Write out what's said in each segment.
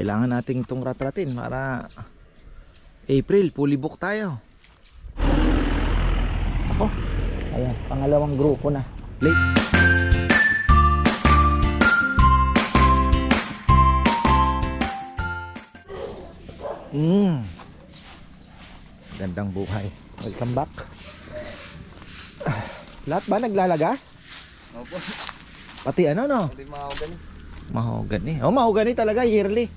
Kailangan nating itong ratratin para April, fully book tayo. Ako, ayan, pangalawang grupo na. Late. Gandang buhay. Welcome back. Lahat ba naglalagas? Opo. Pati ano no? Hindi mahogany. Mahogany. Oh, mahogany talaga yearly.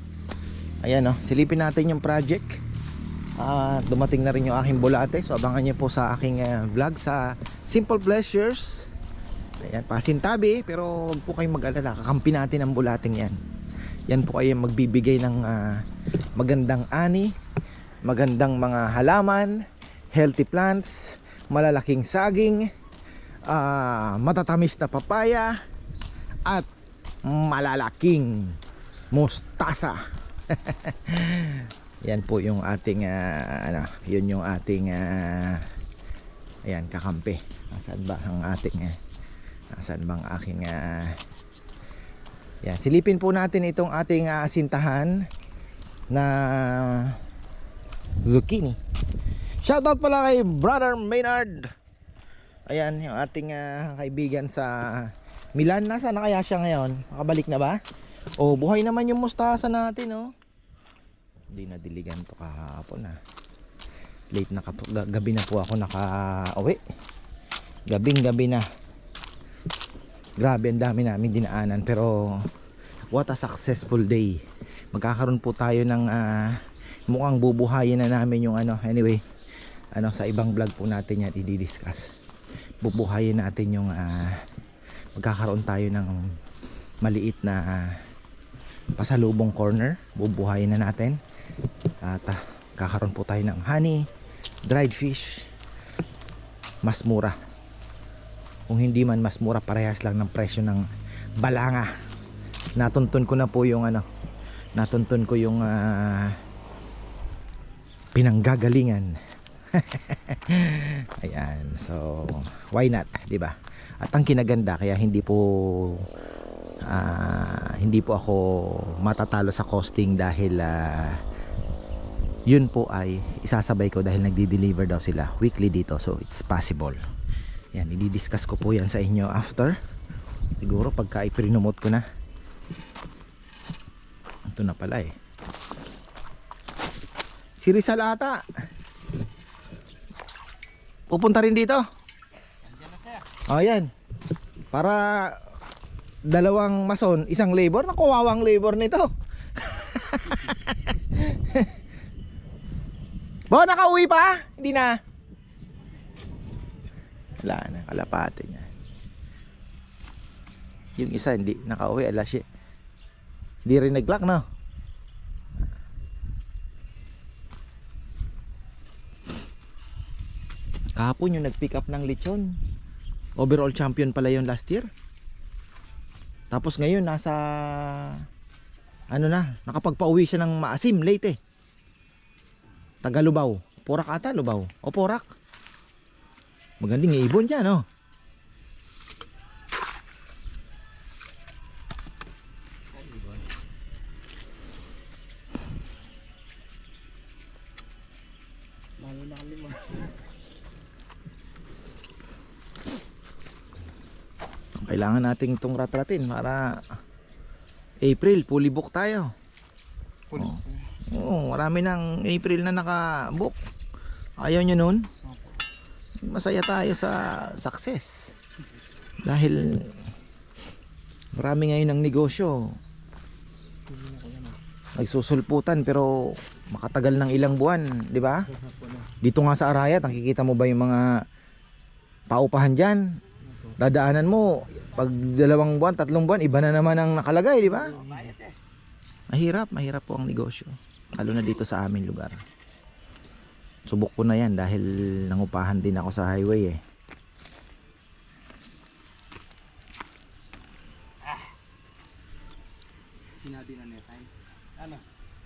Ayan oh, silipin natin yung project. Dumating na rin yung aking bulate. So abangan niyo po sa aking vlog sa Simple Pleasures. Ayan, pasintabi, pero huwag po kayong mag-alala. Kakampi natin ang bulating yan. Yan po ay magbibigay ng magandang ani, magandang mga halaman, healthy plants, malalaking saging, matatamis na papaya, at malalaking mustasa. Yan po yung ating yun yung ating ayan, kakampi. Nasaan ba ang ating nasaan bang aking yan, silipin po natin itong ating asintahan na zucchini. Shoutout pala kay Brother Maynard. Ayan, yung ating kaibigan sa Milan. Nasaan na kaya siya ngayon? Makabalik na ba? Oh, buhay naman yung mustasa natin, oh. Hindi na diligan to kahapon, late na gabi na po ako naka-uwi. Gabi na. Grabe, ang dami namin dinaanan, pero what a successful day. Magkakaroon po tayo ng mukhang bubuhayin na namin yung anyway, sa ibang vlog po natin yan i-discuss. Bubuhayin natin yung magkakaroon tayo ng maliit na pasalubong corner. Bubuhayin na natin at kakaroon po tayo ng honey, dried fish, mas mura. Kung hindi man mas mura, parehas lang ng presyo ng balanga. Natuntun ko na po yung natuntun ko yung pinanggagalingan. Ayan, so why not, di ba? At ang kinaganda, kaya hindi po ako matatalo sa costing dahil yun po ay isasabay ko dahil nagdi-deliver daw sila weekly dito, so it's possible. Yan, i-discuss ko po yan sa inyo after. Siguro pagka i-promote ko na. Ito na pala eh. Si Rizal ata pupunta rin dito. O yan. Para dalawang mason, isang labor. Nakuwawang labor nito. Bo, nakauwi pa? Hindi na. Wala na, kalapate niya. Yung isa hindi nakauwi, alas siya. Hindi rin nag-lock, no? Kahapon yung nag-pick up ng lechon. Overall champion pala yun last year. Tapos ngayon nasa nakapagpa-uwi siya ng maasim late eh. Taga Lubao. Porac ata, Lubao. O Porac. Magandang ibon dyan, no? Kailangan nating itong ratratin para April, fully book tayo. Oo, marami ng April na naka-book. Ayaw nyo nun? Masaya tayo sa success dahil marami ngayon ng negosyo nagsusulputan pero makatagal ng ilang buwan, di ba? Dito nga sa Arayat, nakikita mo ba yung mga paupahan dyan? Dadaanan mo pag 2 buwan, 3 buwan, iba na naman ang nakalagay, di ba? Mahirap po ang negosyo, lalo na dito sa aming lugar. Subok ko na yan dahil nangupahan din ako sa highway eh. Sinabi na net time.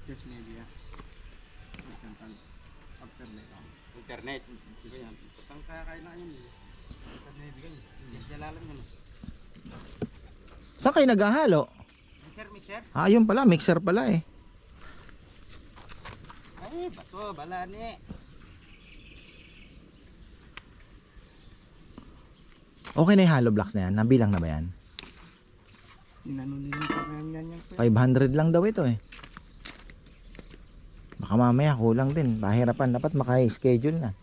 Just maybe internet. Ganyan. Pang kakain na yun. Internet bigay. Just jalalan mo. Saan kayo naghahalo? Mixer. Yun pala, mixer pala eh. bato, balani. Okay na yung hollow blocks na yan. Nabilang na ba yan? Inanuninin ko yan yan. 500 lang daw ito eh. Baka mamaya kulang din. Pahirapan. Dapat maka-schedule na.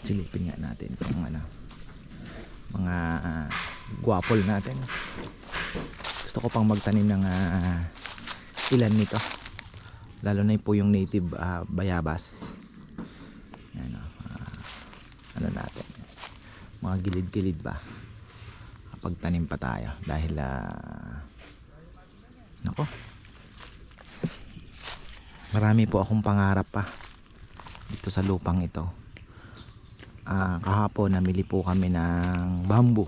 Silipin nga natin itong ano, mga guwapol natin. Gusto ko pang magtanim ng ilan nito. Lalo na po yung native bayabas. Yan, ano natin, mga gilid-gilid ba kapag tanim pa tayo dahil nako, marami po akong pangarap pa dito sa lupang ito. Kahapon namili po kami ng bamboo,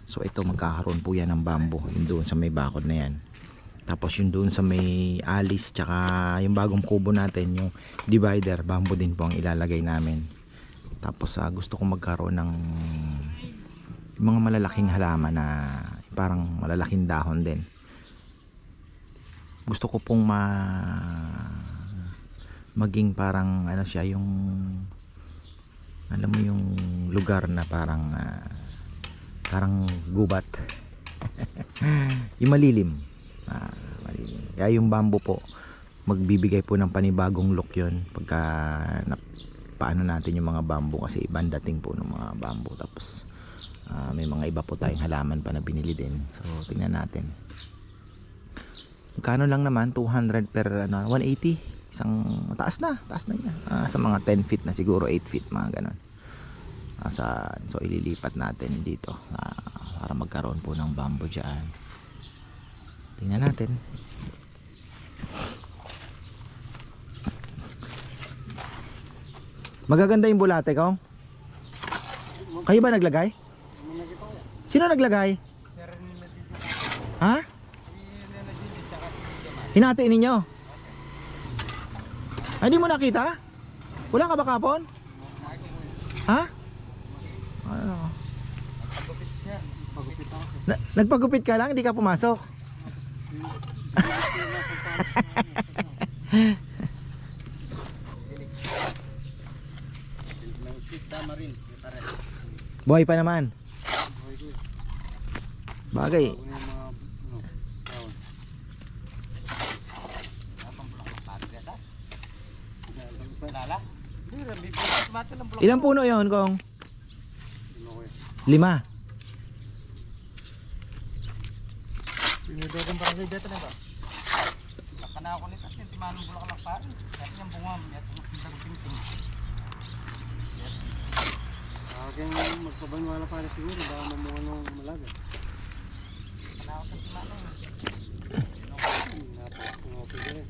so ito magkakaroon po yan ng bamboo, yung doon sa may bakod na yan. Tapos yung doon sa may alis tsaka yung bagong kubo natin, yung divider, bamboo din po ang ilalagay namin. Tapos gusto ko magkaroon ng mga malalaking halaman na parang malalaking dahon din. Gusto ko pong maging parang ano siya, yung alam mo yung lugar na parang parang gubat. Yung malilim. Malilim. Kaya yung bamboo po magbibigay po ng panibagong look yun pagka paano natin yung mga bamboo, kasi ibang dating po ng mga bamboo. Tapos may mga iba po tayong halaman pa na binili din, so tingnan natin. Magkano lang naman, 200 per 180, isang taas na yan. Sa mga 10 feet na siguro, 8 feet mga ganon. So ililipat natin dito para magkaroon po ng bamboo dyan. Tingnan natin. Magaganda yung bulate ko. Kayo ba naglagay? Sino naglagay? Ha? Hinatiin ninyo? Ay, hindi mo nakita? Wala ka ba kapon? Ha? Ano? Nagpagupit ka lang? Hindi ka pumasok? Buhay pa naman. Bagay. Ilang puno yon kong? 5. Pinidogan para sa dito na ba? Kana ako nito kasi timanong bulaklak pa. Kasi yung bunga mo yan, pinsing. Kaya magpabanwala para siguro, baka mamunga ng malaga. Kana ako sa timanong. Napapungopin.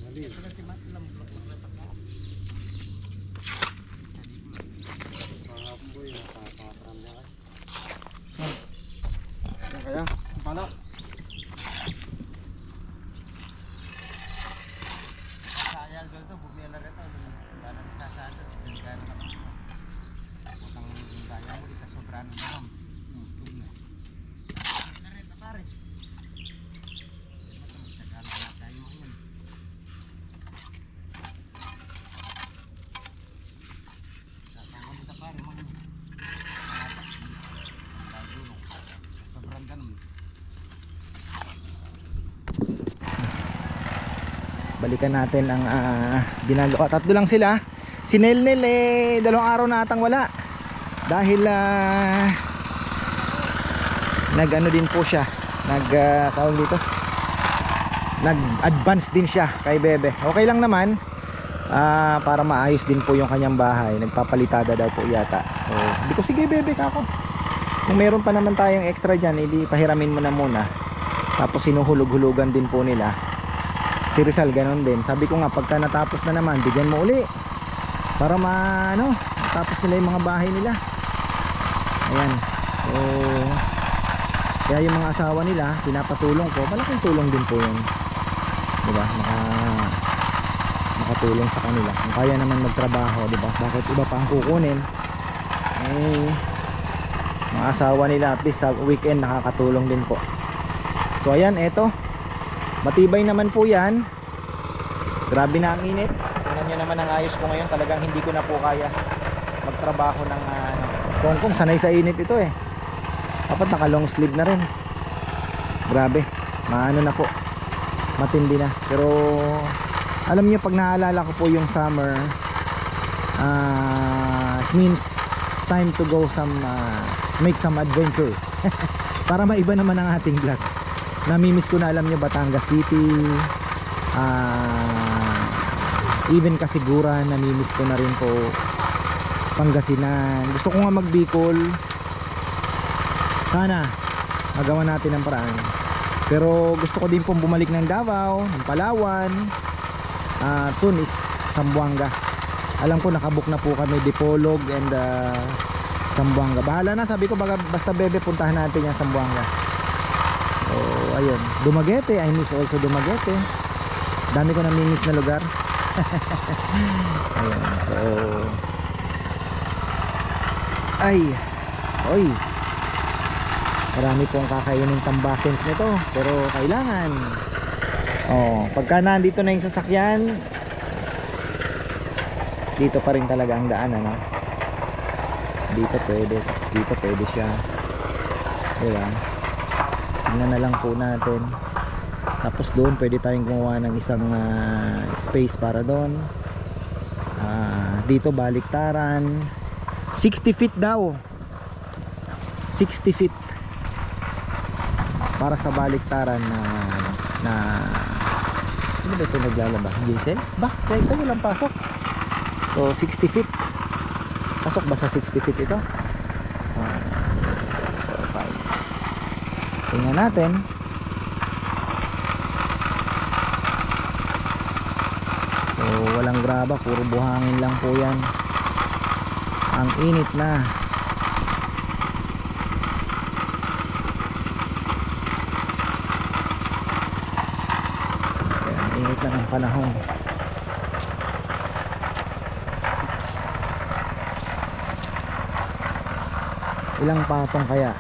Mali. Kasi timanong lang bulaklak pa. Mga boy, nakakaparam niya ka. Yan kaya? Paano? Sayang dito, bumili na rin ito. Balang sasado, bigyan na lang. Utang sayang mo, di ka sobrang naman. Bumili na rin na pare. Nagkano na tayo yun. Sasama mo na pare, mga sobrang ganun. Balikan natin ang ginagawa. Tatlo lang sila. Si Nelnel 2 araw na atang wala. Dahil nag-ano din po siya. Tawag dito. Nag-advance din siya kay Bebe. Okay lang naman. Para maayos din po yung kanyang bahay. Nagpapalitada daw po yata. So, hindi ko, sige Bebe kako. Kung meron pa naman tayong extra dyan, hindi pahiramin mo na muna. Tapos sinuhulog-hulugan din po nila. Si Rizal ganon din. Sabi ko nga pagka natapos na naman, bigyan mo uli para matapos nila yung mga bahay nila. Ayan. So kaya yung mga asawa nila pinapatulong ko. Malaking tulong din po yun, diba? Makatulong sa kanila. Kung kaya naman magtrabaho, diba? Bakit iba pa ang kukunin? Mga asawa nila at least sa weekend nakakatulong din po. So ayan, eto Matibay naman po yan. Grabe na ang init. Tingnan nyo naman ang ayos ko ngayon. Talagang hindi ko na po kaya magtrabaho ng Kongkong. Sanay sa init ito eh. Dapat naka long sleeve na rin. Grabe, maano na po, matindi na. Pero alam niyo, pag naalala ko po yung summer, it means time to go make some adventure. Para maiba naman ang ating vlog. Namimiss ko na, alam niyo, Batangas City, even Kasiguran, namimiss ko na rin po Pangasinan. Gusto ko nga mag Bicol. Sana magawa natin ang paraan. Pero gusto ko din pong bumalik ng Davao, ng Palawan, at soon is Zamboanga. Alam ko nakabook na po kami Dipolog and Zamboanga. Bahala na, sabi ko basta bebe puntahan natin yung Zamboanga. So ayun, Dumaguete, I miss also Dumaguete. Dami ko namimiss na lugar. Ayun, so oy, marami pong kakainin tambakens nito, pero kailangan pagka nandito na yung sasakyan, dito pa rin talaga ang daan, ano? Dito pwede siya, diba? Tingnan na lang po natin. Tapos doon pwede tayong gumawa ng isang space para doon. Dito baliktaran, 60 feet daw, 60 feet para sa baliktaran na ano ba ito naglalaba? Diesel? Ba? Kaya isa walang pasok. So 60 feet. Pasok ba sa 60 feet ito? 4, 5. Tingnan natin. So walang graba, puro buhangin lang po yan. Ang init na. Init na ng panahon. Ilang patong kaya?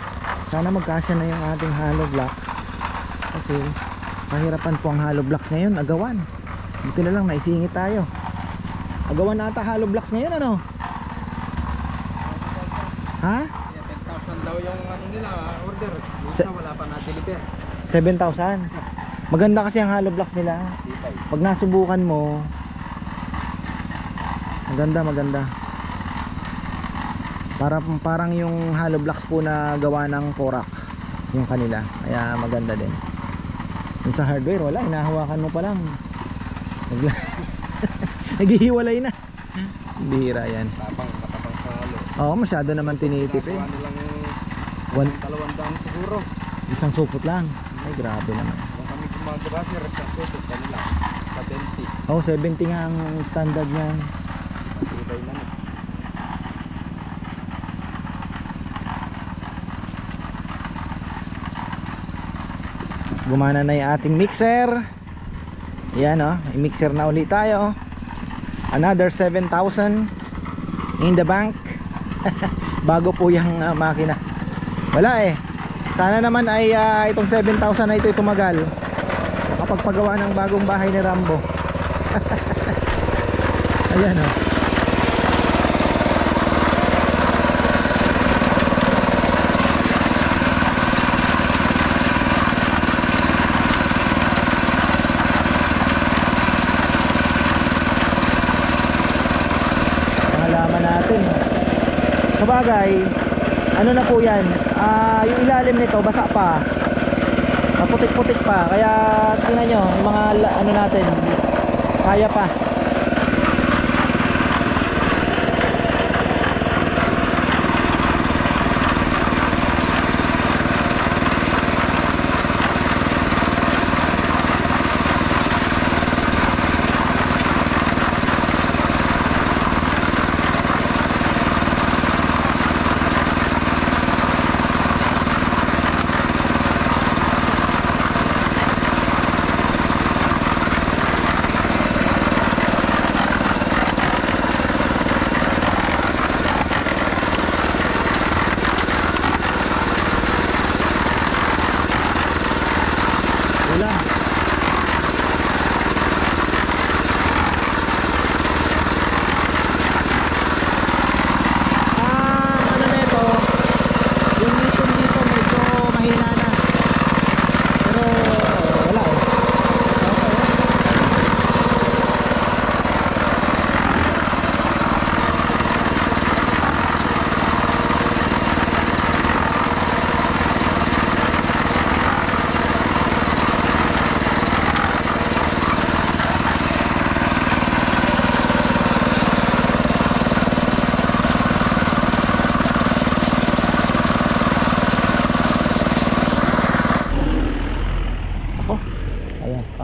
Sana magkasya na yung ating hollow blocks, kasi mahirapan po ang hollow blocks ngayon. Agawan, buti na lang naisingit tayo. Agawan na ata hollow blocks ngayon, ano? Ha? 10,000 daw yung ano nila, order. Basta wala pa na-deliver. 7,000. Maganda kasi ang hollow blocks nila. Pag nasubukan mo, maganda. Parang yung hollow blocks po na gawa ng Korak yung kanila. Kaya maganda din. Yung sa hardware, wala, hinahawakan mo pa lang. Naghihiwalay na. Bihira yan. Matapang sa halo. Oo, masyado naman tinitipid. Ano lang yung 200 siguro. Isang supot lang. Ay, grabe naman. Kung kami gumagawa, sir, sa susunod kanila, 70. Oh, 70 nga ang standard niyan. Matibay lang. Gumana na yung ating mixer. Yan, oh, i-mixer na ulit tayo. Another 7,000 in the bank. Bago po yung makina. Wala eh. Sana naman ay itong 7,000 na ito tumagal. Makapagpagawa ng bagong bahay ni Rambo. Ayan, oh. Pangalaman natin. Sabagay, ano na po yan, yung ilalim nito basa pa, maputik-putik pa, kaya tingnan nyo yung mga ano natin, kaya pa.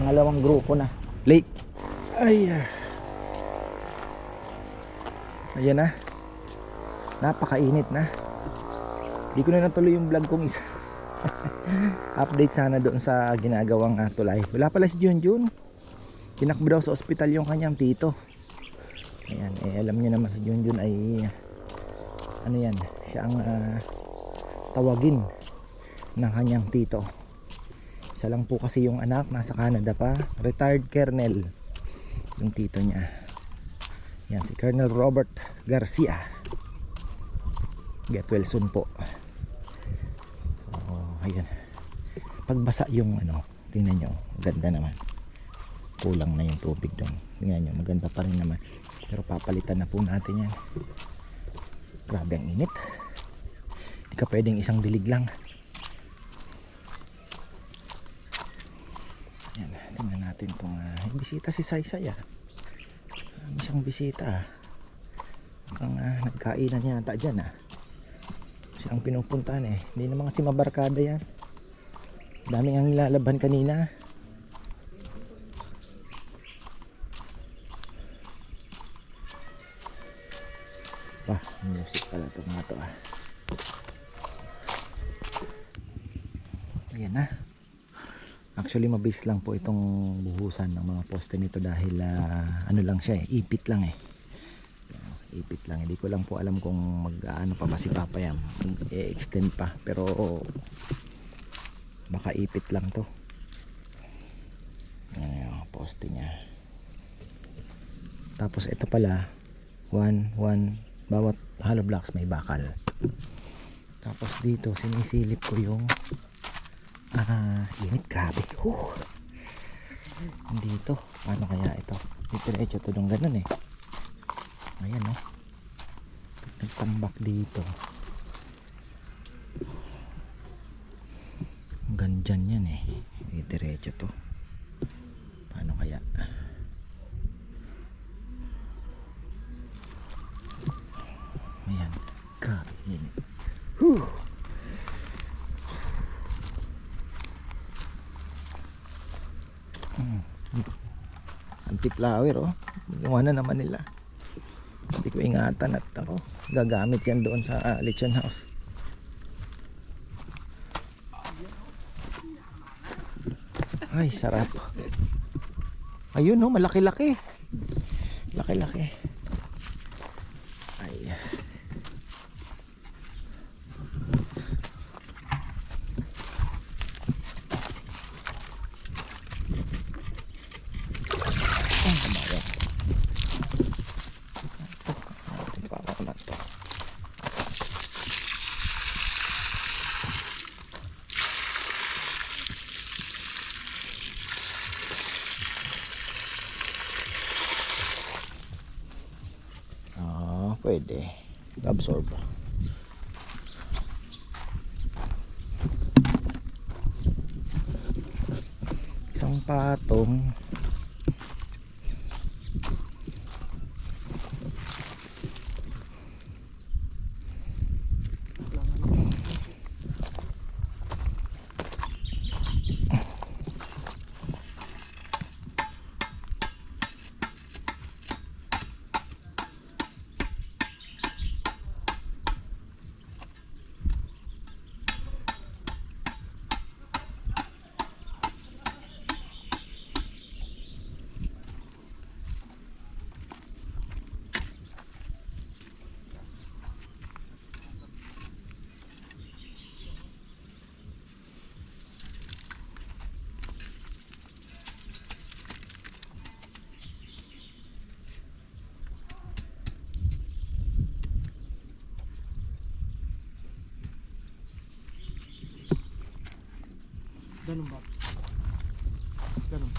Pangalawang grupo na. Late. Ay. Ayan na. Napakainit na. Di ko na natuloy yung vlog kong isa. Update sana doon sa ginagawang tulay. Wala pala si Junjun. Tinakbo daw sa ospital yung kanyang tito. Ayan, alam niyo naman si Junjun ay ano yan, siya ang tawagin ng kanyang tito. Isa lang po kasi yung anak, nasa Canada pa, retired colonel yung tito niya. Yan, si Colonel Robert Garcia. Get well soon po. So ayan, pagbasa yung tingnan nyo, ganda naman. Kulang na yung tubig doon, tingnan nyo, maganda pa rin naman. Pero papalitan na po natin yan. Grabe ang init. Hindi ka pwedeng isang dilig lang. Yan, tingnan natin itong bisita si Saysay. May siyang bisita. Mukhang nagkainan yata dyan. Siyang pinupuntahan Hindi naman kasi mabarkada yan. Daming ang nilalaban kanina. Music pala itong mga to. Ayan na. Actually mabilis lang po itong buhusan ng mga poste nito dahil ano lang siya ipit lang ipit lang. Hindi ko lang po alam kung mag-ano pa ba si Papayam, i-extend pa, pero baka ipit lang to. Ayan, poste niya. Tapos ito pala bawat hollow blocks may bakal. Tapos dito sinisilip ko yung init, grabe. Dito paano kaya ito, diretso to ng ganun ayan pag nagtambak dito hanggang dyan yan diretso to. Paano kaya? Ayan, grabe init. Anti-flower ginawa na naman nila. Hindi ko ingatan at ako gagamit yan doon sa lechon house. Ay sarap. Ayun malaki-laki. Laki-laki. Ay. Pwede absorb. Isang patong ganun ba? Ganun.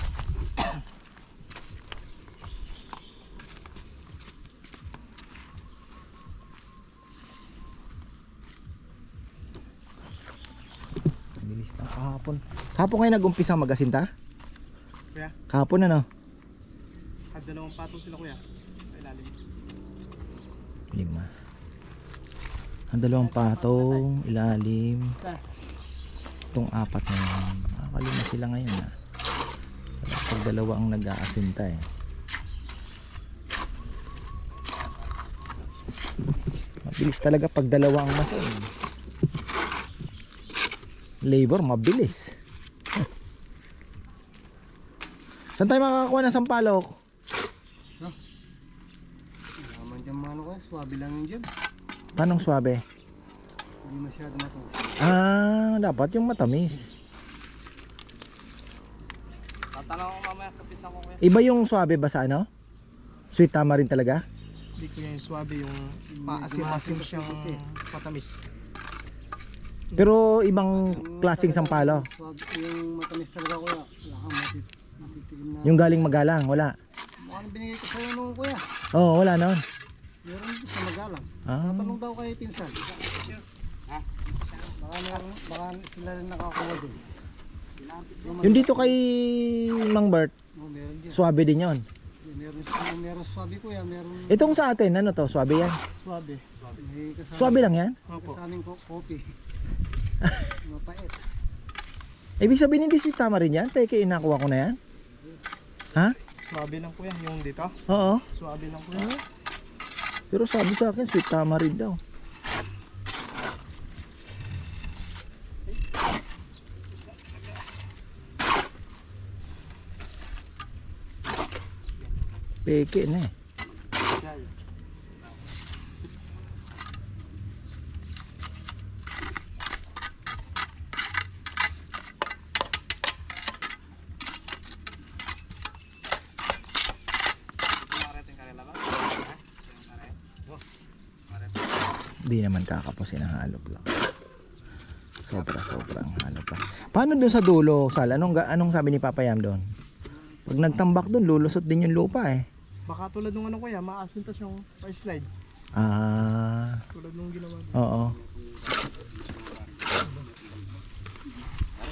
bilis na kahapon. Kahapon kayo nag-umpisa mag-asinta? Kuya, Kahapon dalawang patong sila kuya sa ilalim. 5. Ang dalawang patong ilalim. Itong 4 na yan. Nakakalima sila ngayon Pag dalawa ang nag-aasinta eh. Mabilis talaga pag dalawa ang masin. Labor mabilis. Saan tayo makakakuha ng sampalok? Naman dyan mga ano ko, swabe lang yun dyan. Paanong swabe? Hindi masyado matuwa. Dapat yung matamis. Tatanong ko mamaya sa pisang ko kuya. Iba yung swabe ba sa ano? Sweet tamarind talaga? Hindi ko yung swabe, yung maasim-asim siyang matamis. Pero ibang klaseng sampalo. Yung matamis talaga kuya, wala kang matitigim na. Yung galing Magalang, wala. Mukhang binigay ko sa'yo nung kuya. Oo, wala noon. Meron dito sa Magalang. Ah. Tatanong daw kay pinsan. Baka sila rin nakakuha din. Yung dito kay Mang Bert, Oh, meron dyan. swabe din yon. Meron swabe kuya, meron Itong sa atin, ano to? Swabe yan? swabe. May kasama, Swabe lang yan? kasaming kopi. Mapait. Ibig sabihin hindi sweet tamarind yan? Peke inakuha ko na yan? Ha? Swabe lang kuya, yung dito. Oo. Swabe lang kuya. Pero sabi sa akin, sweet tamarind daw. Peke na eh. Di naman kakapusin ang halop lang. Sobrang halop lang. Paano dun sa dulo, Sal? Anong sabi ni Papa Yam doon? Pag nagtambak dun, lulusot din yung lupa eh. Baka tulad nung ano kuya, maasin tas yung slide. Tulad nung ginawa. Oo.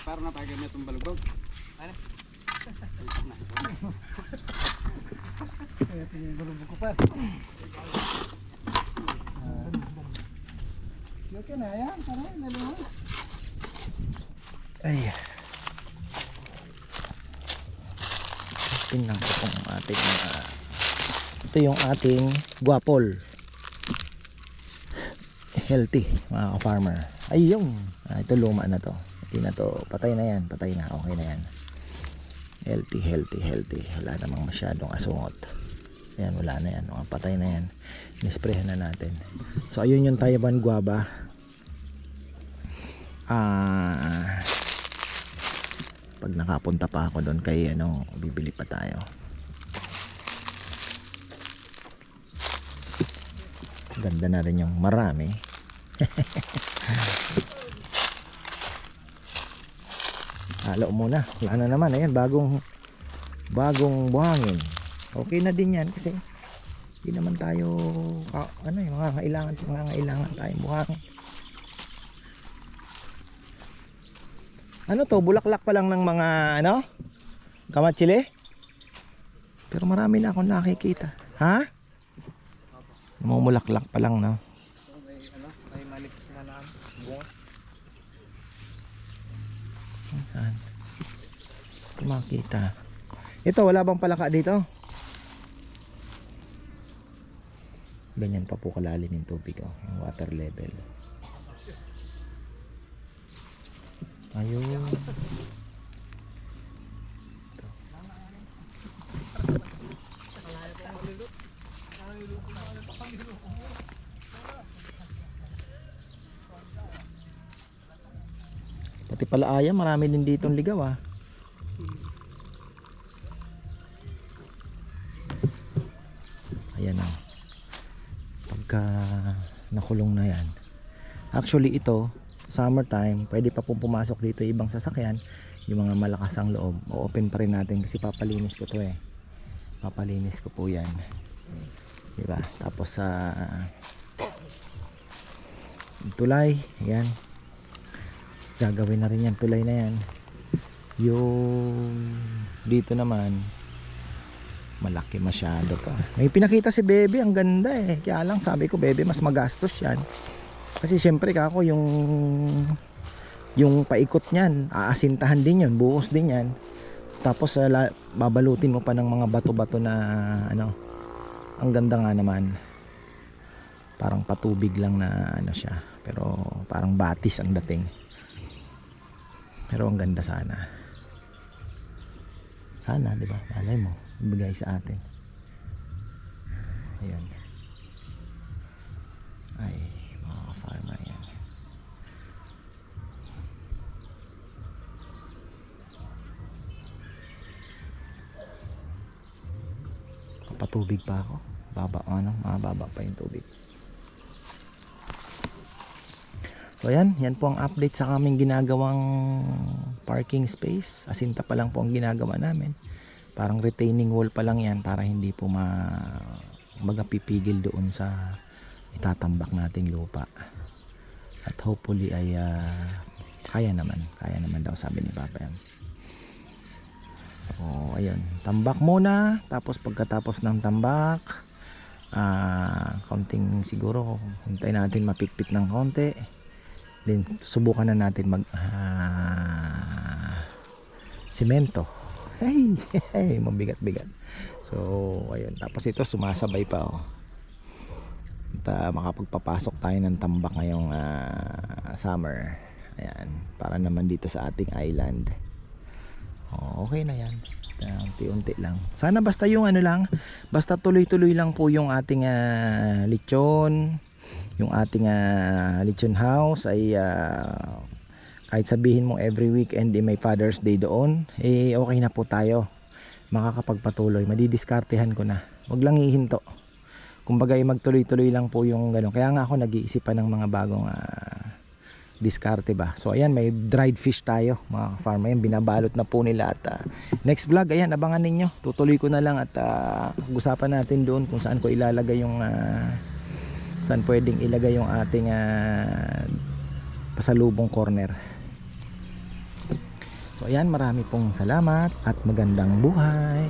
Para na tayo ganyan itong balugbog. Ano? Ito yung balugbog ko pa. Okay na yan, tara, lalo. Ay. Tingnan ko kung ating ito yung ating guapol. Healthy mga ka-farmer. Ayun. Ito luma na to. Hindi na to. Patay na yan. Patay na. Okay na yan. Healthy. Wala namang masyadong asungot. Ayan, wala na yan. Mga patay na yan. Nisprehan na natin. So ayun yung Taiwan guava. Pag nakapunta pa ako doon kay bibili pa tayo. Ganda na rin yung marami. Halo muna. Wala na naman. Ayan, bagong buhangin. Okay na din yan kasi hindi naman tayo mangangailangan tayong buhangin. Ano to? Bulaklak pa lang ng mga kamatsili? Pero marami na akong nakikita. Ha? Mumulaklak pa lang, no? May manipis na lang. Saan? Ito makita. Ito, wala bang palaka dito? Ganyan pa po kalalim yung tubig, oh, yung water level. Ayun. Ito. Pati pala aya, marami din ditong ligaw ah. Ayan ah. Pagka nakulong na yan. Actually ito, summertime, pwede pa pong pumasok dito ibang sasakyan. Yung mga malakas ang loob, o-open pa rin natin kasi papalinis ko to eh. Papalinis ko po yan. Diba? Tapos sa tulay, ayan. Gagawin na rin yan, tulay na yan. Yung dito naman malaki masyado pa. May pinakita si Bebe, ang ganda eh. Kaya lang sabi ko, Bebe, mas magastos yan. Kasi syempre kako yung paikot niyan, aasintahan din yun, buhos din yan. Tapos babalutin mo pa ng mga bato-bato na ano. Ang ganda nga naman. Parang patubig lang na ano siya, pero parang batis ang dating. Pero ang ganda sana. Sana, 'di ba? Malay mo, ibigay sa atin. Ayun. Ay, mga farmer yan. Patubig pa ako. Mababa pa yung tubig. So yan po ang update sa kaming ginagawang parking space. Asinta pa lang po ang ginagawa namin. Parang retaining wall pa lang yan para hindi po magpipigil doon sa itatambak nating lupa. At hopefully ay kaya naman daw, sabi ni Papa yan. So ayun, tambak muna, tapos pagkatapos ng tambak, kaunting siguro hintayin natin mapitpit ng konti. Then subukan na natin mag semento. Hey, mabigat-bigat. So ayun, tapos ito sumasabay pa At makapagpapasok tayo ng tambak ngayong summer. Ayan, para naman dito sa ating island. Okay na yan. Unti-unti lang. Sana basta yung ano lang, basta tuloy-tuloy lang po yung ating lechon. Yung ating lechon house ay kahit sabihin mo every weekend may Father's Day doon, okay na po tayo. Makakapagpatuloy, madidiskartehan ko na. Wag lang hihinto. Kumbaga magtuloy-tuloy lang po yung gano'n. Kaya nga ako nag-iisip pa ng mga bagong diskarte ba. So ayan, may dried fish tayo mga farmer. Ayan, binabalot na po nila. At next vlog, ayan, abangan ninyo. Tutuloy ko na lang at usapan natin doon kung saan ko ilalagay yung saan pwedeng ilagay yung ating pasalubong corner. So ayan, marami pong salamat at magandang buhay.